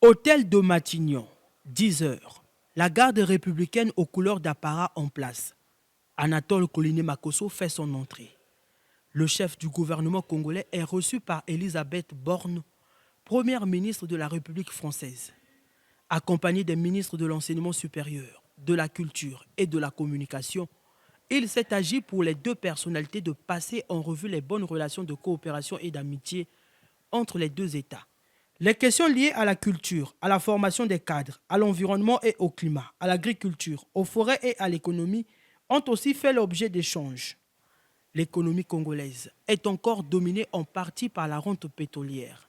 Hôtel de Matignon, 10 heures. La garde républicaine aux couleurs d'apparat en place. Anatole Koliné-Makosso fait son entrée. Le chef du gouvernement congolais est reçu par Elisabeth Borne, première ministre de la République française. Accompagné des ministres de l'enseignement supérieur, de la culture et de la communication, il s'est agi pour les deux personnalités de passer en revue les bonnes relations de coopération et d'amitié entre les deux États. Les questions liées à la culture, à la formation des cadres, à l'environnement et au climat, à l'agriculture, aux forêts et à l'économie ont aussi fait l'objet d'échanges. L'économie congolaise est encore dominée en partie par la rente pétrolière.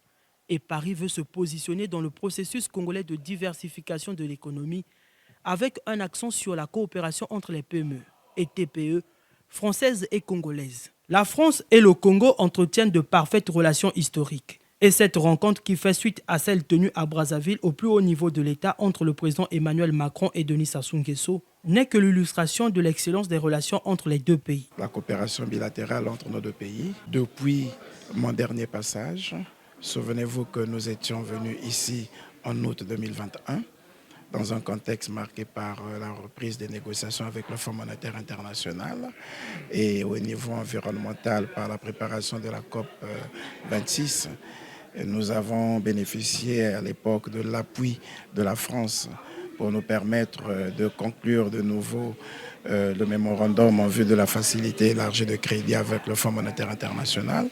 Et Paris veut se positionner dans le processus congolais de diversification de l'économie avec un accent sur la coopération entre les PME et TPE françaises et congolaises. La France et le Congo entretiennent de parfaites relations historiques. Et cette rencontre qui fait suite à celle tenue à Brazzaville au plus haut niveau de l'État entre le président Emmanuel Macron et Denis Sassou Nguesso n'est que l'illustration de l'excellence des relations entre les deux pays. La coopération bilatérale entre nos deux pays, depuis mon dernier passage, souvenez-vous que nous étions venus ici en août 2021 dans un contexte marqué par la reprise des négociations avec le Fonds monétaire international et au niveau environnemental par la préparation de la COP 26. Nous avons bénéficié à l'époque de l'appui de la France pour nous permettre de conclure de nouveau le mémorandum en vue de la facilité élargie de crédit avec le Fonds monétaire international.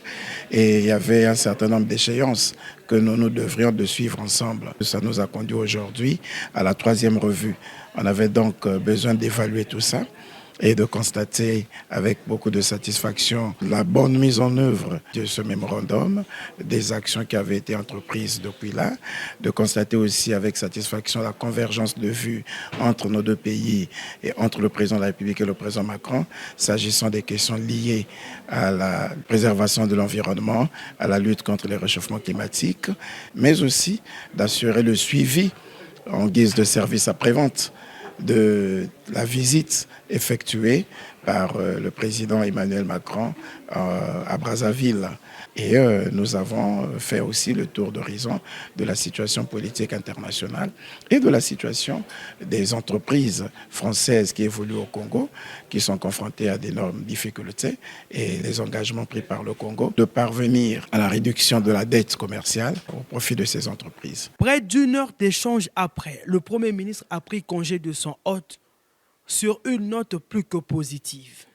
Et il y avait un certain nombre d'échéances que nous devrions de suivre ensemble. Ça nous a conduit aujourd'hui à la 3e revue. On avait donc besoin d'évaluer tout ça et de constater avec beaucoup de satisfaction la bonne mise en œuvre de ce mémorandum, des actions qui avaient été entreprises depuis là, de constater aussi avec satisfaction la convergence de vues entre nos deux pays et entre le président de la République et le président Macron, s'agissant des questions liées à la préservation de l'environnement, à la lutte contre les réchauffements climatiques, mais aussi d'assurer le suivi en guise de service après-vente de la visite effectuée par le président Emmanuel Macron à Brazzaville. Et nous avons fait aussi le tour d'horizon de la situation politique internationale et de la situation des entreprises françaises qui évoluent au Congo, qui sont confrontées à d'énormes difficultés, et les engagements pris par le Congo de parvenir à la réduction de la dette commerciale au profit de ces entreprises. Près d'une heure d'échange après, le Premier ministre a pris congé de son hôte sur une note plus que positive.